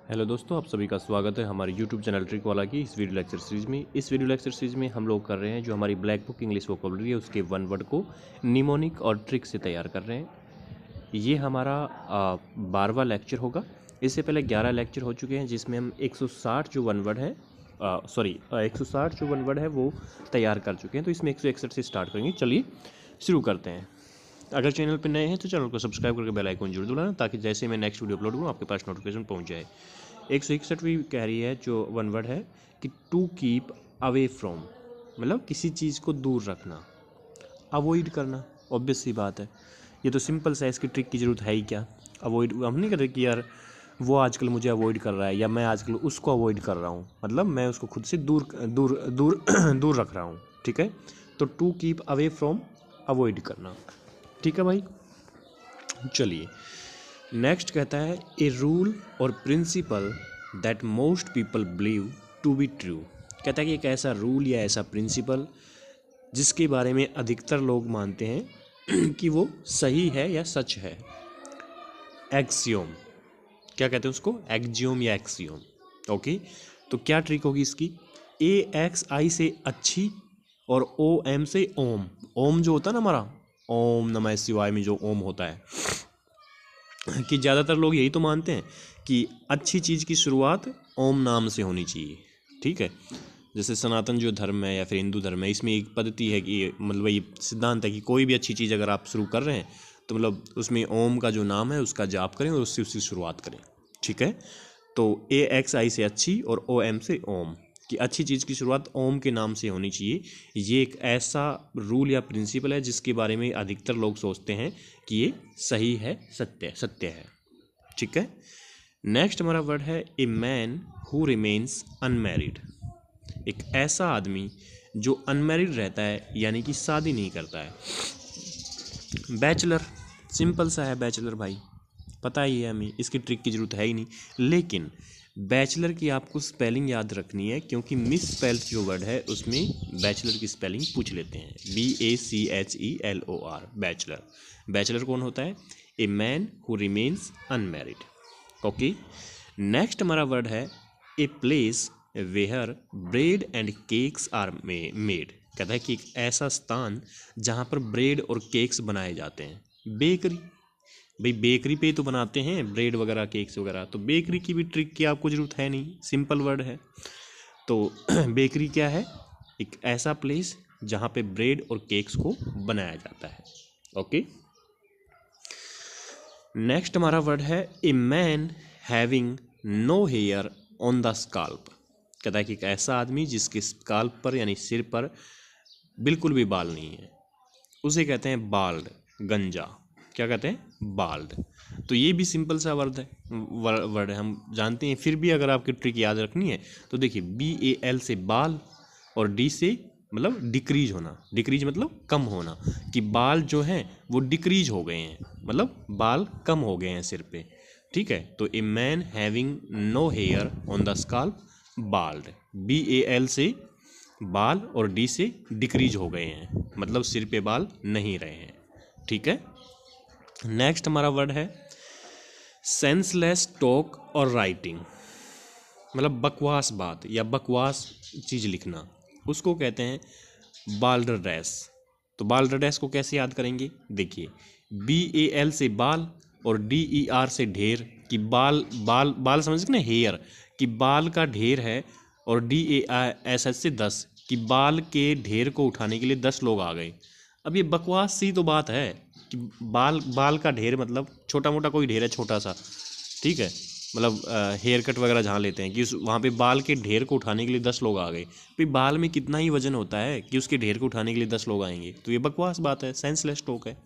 Hello दोस्तों, आप सभी का स्वागत है हमारे यूट्यूब चैनल ट्रिक वाला की इस वीडियो लेक्चर सीरीज़ में। इस वीडियो लेक्चर सीरीज़ में हम लोग कर रहे हैं जो हमारी ब्लैक बुक इंग्लिश वोकैबुलरी है उसके वन वर्ड को निमोनिक और ट्रिक से तैयार कर रहे हैं। ये हमारा 12वां लेक्चर होगा। इससे पहले 11 लेक्चर हो चुके हैं जिसमें हम 160 जो वन वर्ड है 160 जो वन वर्ड है वो तैयार कर चुके हैं। तो इसमें 161 से स्टार्ट करेंगे। चलिए शुरू करते हैं। अगर चैनल पर नए हैं तो चैनल को सब्सक्राइब करके बेल आइकन जरूर दबाना ताकि जैसे मैं नेक्स्ट वीडियो अपलोड करूँ आपके पास नोटिफिकेशन पहुँच जाए। 161वीं कह रही है जो वन वर्ड है कि टू कीप अवे फ्रॉम, मतलब किसी चीज़ को दूर रखना, अवॉइड करना। ऑब्वियस सी बात है, ये तो सिंपल सा है, इसकी ट्रिक की ज़रूरत है ही क्या। अवॉइड हम नहीं कर रहे कि यार वो आजकल मुझे अवॉइड कर रहा है या मैं आजकल उसको अवॉइड कर रहा हूँ, मतलब मैं उसको खुद से दूर दूर दूर दूर रख रहा हूँ। ठीक है, तो to keep away from, avoid करना। ठीक है भाई, चलिए नेक्स्ट कहता है ए रूल और principle that most people believe to be true. कहता है कि एक ऐसा रूल या ऐसा प्रिंसिपल जिसके बारे में अधिकतर लोग मानते हैं कि वो सही है या सच है। एक्सियोम, क्या कहते हैं उसको, एक्जियोम या एक्सियोम। ओके, तो क्या ट्रिक होगी इसकी, ए एक्स आई से अच्छी और ओ एम से ओम। ओम जो होता है ना हमारा, ओम नमः शिवाय में जो ओम होता है, कि ज़्यादातर लोग यही तो मानते हैं कि अच्छी चीज़ की शुरुआत ओम नाम से होनी चाहिए। ठीक है, जैसे सनातन जो धर्म है या फिर हिंदू धर्म है, इसमें एक पद्धति है कि मतलब ये सिद्धांत है कि कोई भी अच्छी चीज़ अगर आप शुरू कर रहे हैं तो मतलब उसमें ओम का जो नाम है उसका जाप करें और उससे उसकी शुरुआत करें। ठीक है, तो ए एक्स आई से अच्छी और ओ एम से ओम, कि अच्छी चीज़ की शुरुआत ओम के नाम से होनी चाहिए। ये एक ऐसा रूल या प्रिंसिपल है जिसके बारे में अधिकतर लोग सोचते हैं कि ये सही है, सत्य है। ठीक है, नेक्स्ट हमारा वर्ड है a man who remains unmarried. एक ऐसा आदमी जो अनमैरिड रहता है यानी कि शादी नहीं करता है। बैचलर, सिंपल सा है बैचलर भाई, पता ही है हमें, इसकी ट्रिक की ज़रूरत है ही नहीं। लेकिन बैचलर की आपको स्पेलिंग याद रखनी है क्योंकि मिस स्पेल्ड जो वर्ड है उसमें बैचलर की स्पेलिंग पूछ लेते हैं। BACHELOR, bachelor. बैचलर कौन होता है, a man who remains unmarried. Okay, next हमारा वर्ड है a place where bread and cakes are made. कहता है कि एक ऐसा स्थान जहाँ पर ब्रेड और केक्स बनाए जाते हैं। बेकरी, भाई बेकरी पे तो बनाते हैं ब्रेड वगैरह केक्स वगैरह, तो बेकरी की भी ट्रिक की आपको ज़रूरत है नहीं, सिंपल वर्ड है। तो बेकरी क्या है, एक ऐसा प्लेस जहाँ पे ब्रेड और केक्स को बनाया जाता है। ओके, नेक्स्ट हमारा वर्ड है a man having no hair on the scalp. कहता है कि एक ऐसा आदमी जिसके स्काल्प पर यानी सिर पर बिल्कुल भी बाल नहीं है, उसे कहते हैं बाल्ड, गंजा। क्या कहते हैं, बाल्ड। तो ये भी सिंपल सा वर्ड है, वर्ड है, हम जानते हैं। फिर भी अगर आपकी ट्रिक याद रखनी है तो देखिए BAL से बाल और D से मतलब डिक्रीज होना, डिक्रीज मतलब कम होना, कि बाल जो हैं वो डिक्रीज हो गए हैं, मतलब बाल कम हो गए हैं सिर पे। ठीक है, तो a man having no hair on the scalp, bald. BAL से बाल और D से डिक्रीज हो गए हैं, मतलब सिर पे बाल नहीं रहे हैं। ठीक है, नेक्स्ट हमारा वर्ड है सेंसलेस टॉक और राइटिंग, मतलब बकवास बात या बकवास चीज़ लिखना, उसको कहते हैं बाल्डरडेस। तो बाल्डरडेस को कैसे याद करेंगे, देखिए BAL से बाल और DER से ढेर, कि बाल बाल बाल समझ ना, हेयर, कि बाल का ढेर है, और DASS से 10, कि बाल के ढेर को उठाने के लिए 10 लोग आ गए। अब ये बकवास सी तो बात है कि बाल बाल का ढेर मतलब छोटा मोटा कोई ढेर है छोटा सा, ठीक है, मतलब हेयर कट वगैरह जहाँ लेते हैं कि उस वहाँ पे बाल के ढेर को उठाने के लिए 10 लोग आ गए। भाई बाल में कितना ही वजन होता है कि उसके ढेर को उठाने के लिए 10 लोग आएंगे, तो ये बकवास बात है, सेंसलेस टॉक है।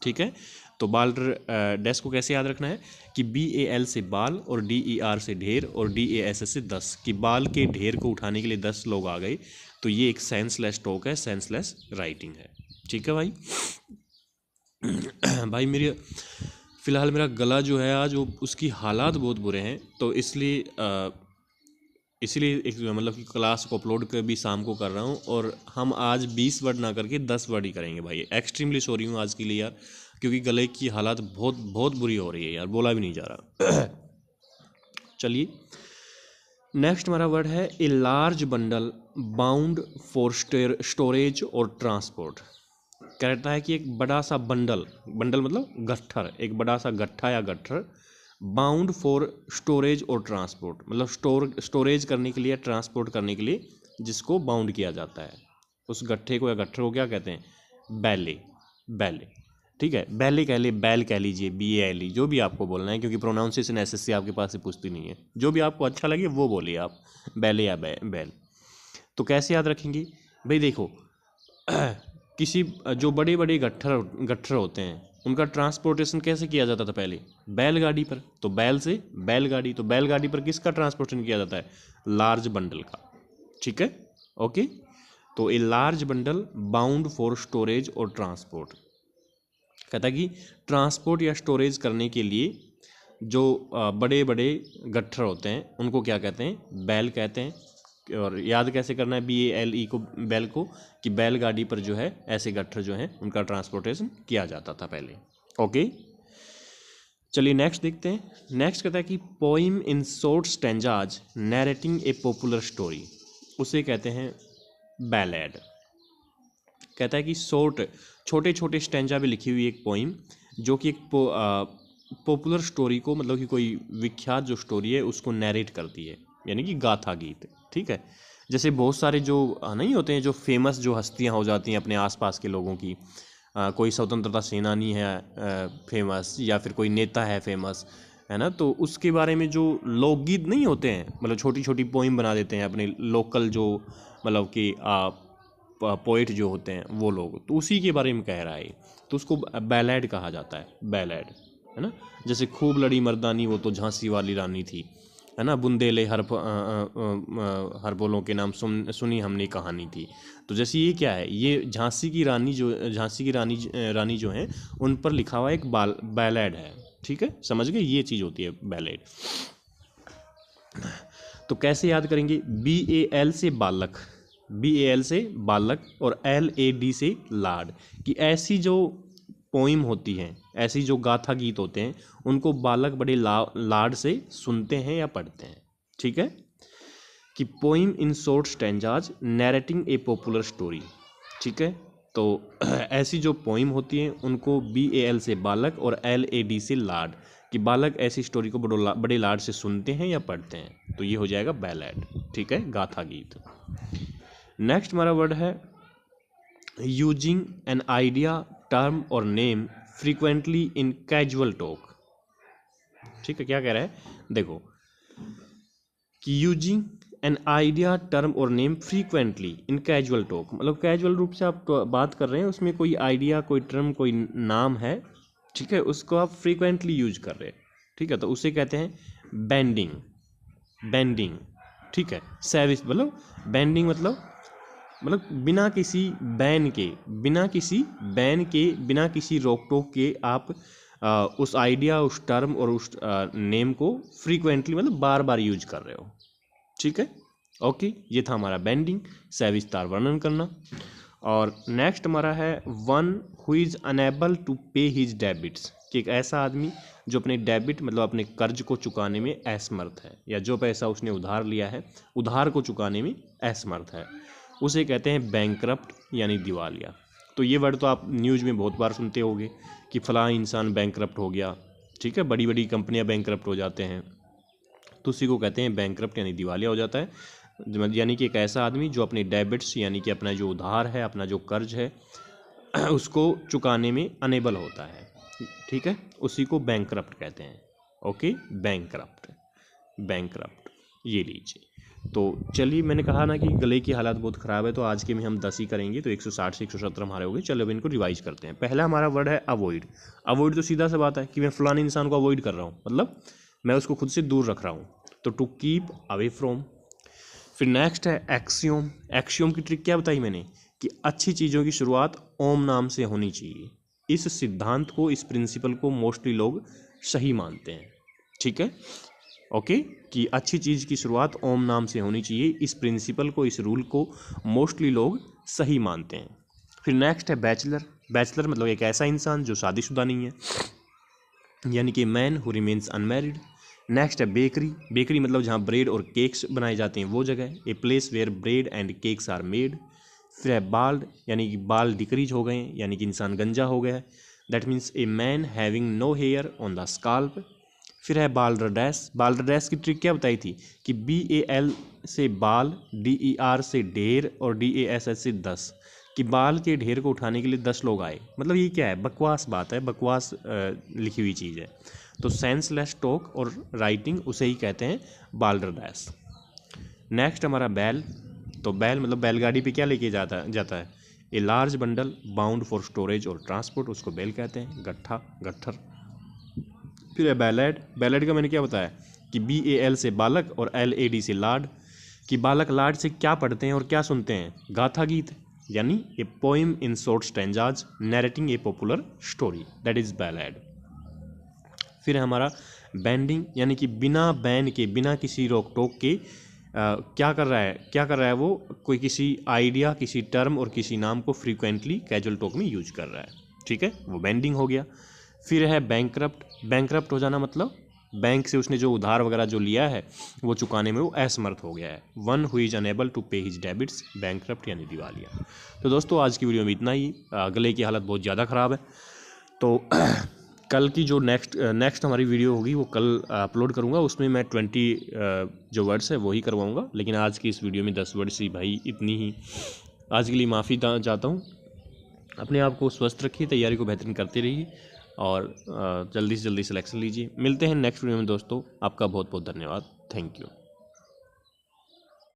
ठीक है, तो बाल्डर डेस्क को कैसे याद रखना है कि BAL से बाल और DER से ढेर और DASS से 10, कि बाल के ढेर को उठाने के लिए 10 लोग आ गए, तो ये एक सेंसलेस टॉक है, सेंसलेस राइटिंग है। ठीक है भाई। भाई मेरी फ़िलहाल मेरा गला जो है आज वो उसकी हालात बहुत बुरे हैं, तो इसलिए एक मतलब कि क्लास को अपलोड कर भी शाम को कर रहा हूँ, और हम आज 20 वर्ड ना करके 10 वर्ड ही करेंगे भाई। एक्सट्रीमली सॉरी हूँ आज के लिए यार, क्योंकि गले की हालात बहुत बहुत बुरी हो रही है यार, बोला भी नहीं जा रहा। चलिए नेक्स्ट हमारा वर्ड है a large bundle bound for storage और ट्रांसपोर्ट। कहता है कि एक बड़ा सा बंडल, बंडल मतलब गट्ठर, एक बड़ा सा गट्ठा या गट्ठर, बाउंड फॉर स्टोरेज और ट्रांसपोर्ट मतलब स्टोरेज करने के लिए, ट्रांसपोर्ट करने के लिए जिसको बाउंड किया जाता है, उस गट्ठे को या गट्ठर को क्या कहते हैं? बैले। बैले, ठीक है, बैले कह ले, बैल कह लीजिए, BALE, जो भी आपको बोलना है, क्योंकि प्रोनाउंसिएशन SSC आपके पास से पूछती नहीं है, जो भी आपको अच्छा लगे वो बोलिए आप, बैले या बैल। तो कैसे याद रखेंगे भाई? देखो किसी जो बड़े बड़े गट्ठर होते हैं उनका ट्रांसपोर्टेशन कैसे किया जाता था पहले? बैलगाड़ी पर। तो बैल से बैलगाड़ी, तो बैलगाड़ी पर किसका ट्रांसपोर्टेशन किया जाता है? लार्ज बंडल का, ठीक है, ओके। तो a large bundle bound for storage और ट्रांसपोर्ट, कहता है कि ट्रांसपोर्ट या स्टोरेज करने के लिए जो बड़े बड़े गट्ठर होते हैं उनको क्या कहते हैं? बैल कहते हैं। और याद कैसे करना है BALE को, बैल को, कि बैलगाड़ी पर जो है ऐसे गट्ठर जो हैं उनका ट्रांसपोर्टेशन किया जाता था पहले, ओके। चलिए नेक्स्ट देखते हैं। नेक्स्ट कहता है कि poem in short stanzas narrating a popular story, उसे कहते हैं बैलेड। कहता है कि छोटे छोटे स्टैंजा में लिखी हुई एक पोइम जो कि एक पॉपुलर स्टोरी को, मतलब कि कोई विख्यात जो स्टोरी है उसको नैरेट करती है, यानी कि गाथा गीत, ठीक है। जैसे बहुत सारे जो नहीं होते हैं, जो फेमस जो हस्तियां हो जाती हैं अपने आसपास के लोगों की, कोई स्वतंत्रता सेनानी है फेमस, या फिर कोई नेता है फेमस, है ना, तो उसके बारे में जो लोकगीत नहीं होते हैं, मतलब छोटी छोटी पोइम बना देते हैं अपने लोकल जो, मतलब कि पोइट जो होते हैं वो लोग, तो उसी के बारे में कह रहा है, तो उसको बैलेड कहा जाता है, बैलेड, है ना। जैसे खूब लड़ी मर्दानी वो तो झांसी वाली रानी थी, है ना, बुंदेले हर बोलों के नाम सुनी हमने कहानी थी। तो जैसे ये क्या है, ये झांसी की रानी जो है उन पर लिखा हुआ एक बैलेड है, ठीक है, समझ गए, ये चीज़ होती है बैलेड। तो कैसे याद करेंगे? BAL से बालक, BAL से बालक और LAD से लाड, कि ऐसी जो पोइम होती हैं, ऐसी जो गाथा गीत होते हैं उनको बालक बड़े लाड से सुनते हैं या पढ़ते हैं, ठीक है। कि poem in short stanzas narrating a popular story, ठीक है। तो ऐसी जो पोइम होती हैं उनको BAL से बालक और LAD से लाड, कि बालक ऐसी स्टोरी को बड़े लाड से सुनते हैं या पढ़ते हैं, तो ये हो जाएगा बैलेड, ठीक है, गाथा गीत। नेक्स्ट हमारा वर्ड है यूजिंग एन आइडिया, टर्म और नेम फ्रीक्वेंटली इन कैजुअल टॉक, ठीक है। क्या कह रहा है? देखो कि यूजिंग एन आइडिया, टर्म और नेम फ्रीक्वेंटली इन कैजुअल टॉक, मतलब कैजुअल रूप से आप बात कर रहे हैं, उसमें कोई आइडिया, कोई टर्म, कोई नाम है, ठीक है, उसको आप फ्रीक्वेंटली यूज कर रहे हैं, ठीक है, तो उसे कहते हैं बेंडिंग, बेंडिंग, ठीक है। सैविज मतलब बेंडिंग मतलब बिना किसी बैन के, बिना किसी रोक टोक के आप उस आइडिया, उस टर्म और उस नेम को फ्रीक्वेंटली मतलब बार बार यूज कर रहे हो, ठीक है, ओके। ये था हमारा बेंडिंग, सविस्तार वर्णन करना। और नेक्स्ट हमारा है one who is unable to pay his debits, कि एक ऐसा आदमी जो अपने डेबिट मतलब अपने कर्ज को चुकाने में असमर्थ है, या जो पैसा उसने उधार लिया है उधार को चुकाने में असमर्थ है, उसे कहते हैं बैंकरप्ट यानी दिवालिया। तो ये वर्ड तो आप न्यूज़ में बहुत बार सुनते होंगे कि फलां इंसान बैंकरप्ट हो गया, ठीक है, बड़ी बड़ी कंपनियां बैंकरप्ट हो जाते हैं, तो उसी को कहते हैं बैंकरप्ट यानी दिवालिया हो जाता है। यानी कि एक ऐसा आदमी जो अपने डेबिट्स यानी कि अपना जो उधार है, अपना जो कर्ज है उसको चुकाने में अनेबल होता है, ठीक है, उसी को बैंकरप्ट कहते हैं, ओके, बैंकरप्ट, बैंकरप्ट, ये लीजिए। तो चलिए, मैंने कहा ना कि गले की हालत बहुत ख़राब है, तो आज के में हम 10 ही करेंगे, तो 160 से 170 हमारे हो गए। चलो अब इनको रिवाइज करते हैं। पहला हमारा वर्ड है अवॉइड। अवॉइड तो सीधा सा बात है कि मैं फलाने इंसान को अवॉइड कर रहा हूँ, मतलब मैं उसको खुद से दूर रख रहा हूँ, तो टू कीप अवे फ्रॉम। फिर नेक्स्ट है एक्सियोम। एक्सियोम की ट्रिक क्या बताई मैंने कि अच्छी चीज़ों की शुरुआत ओम नाम से होनी चाहिए। इस सिद्धांत को, इस प्रिंसिपल को मोस्टली लोग सही मानते हैं, ठीक है, ओके, कि अच्छी चीज़ की शुरुआत ओम नाम से होनी चाहिए। इस प्रिंसिपल को, इस रूल को मोस्टली लोग सही मानते हैं। फिर नेक्स्ट है बैचलर। बैचलर मतलब एक ऐसा इंसान जो शादीशुदा नहीं है, यानी कि man who remains unmarried. Next है बेकरी। बेकरी मतलब जहाँ ब्रेड और केक्स बनाए जाते हैं वो जगह। A place where bread and cakes are made. फिर है बाल्ड, यानी कि बाल डिक्रीज हो गए हैं, यानी कि इंसान गंजा हो गया है। That means a man having no hair on the scalp. फिर है बाल्डरडेस। बाल्डरडेस की ट्रिक क्या बताई थी कि BAL से बाल, DER से ढेर और DASS से 10, कि बाल के ढेर को उठाने के लिए 10 लोग आए। मतलब ये क्या है, बकवास बात है, बकवास लिखी हुई चीज़ है। तो सेंसलेस टॉक और राइटिंग उसे ही कहते हैं बाल्डरडेस। नेक्स्ट हमारा बैल। तो बैल मतलब बैलगाड़ी पे क्या लेके जाता है, a large bundle bound for storage और ट्रांसपोर्ट, उसको बैल कहते हैं, गट्ठा, गट्ठर। फिर है बैलेड। बैलेड का मैंने क्या बताया कि BAL से बालक और LAD से लाड, कि बालक लाड से क्या पढ़ते हैं और क्या सुनते हैं, गाथा गीत, यानी a poem in short stanzas narrating a popular story, that is ballad. फिर है हमारा बैंडिंग, यानी कि बिना बैन के, बिना किसी रोक टोक के क्या कर रहा है वो, कोई किसी आइडिया, किसी टर्म और किसी नाम को फ्रीक्वेंटली कैजुअल टॉक में यूज कर रहा है, ठीक है, वो बैंडिंग हो गया। फिर है बैंकरप्ट। बैंकरप्ट हो जाना मतलब बैंक से उसने जो उधार वगैरह जो लिया है वो चुकाने में वो असमर्थ हो गया है। One who is unable to pay his debits, bankrupt यानी दिवालिया। तो दोस्तों आज की वीडियो में इतना ही। गले की हालत बहुत ज़्यादा ख़राब है, तो कल की जो नेक्स्ट हमारी वीडियो होगी वो कल अपलोड करूँगा, उसमें मैं 20 जो वर्ड्स है वही करवाऊँगा। लेकिन आज की इस वीडियो में 10 वर्ड्स ही भाई, इतनी ही। आज के लिए माफ़ी चाहता हूँ। अपने आप को स्वस्थ रखिए, तैयारी को बेहतरीन करते रहिए और जल्दी से जल्दी सिलेक्शन लीजिए। मिलते हैं नेक्स्ट वीडियो में दोस्तों। आपका बहुत बहुत धन्यवाद। Thank you.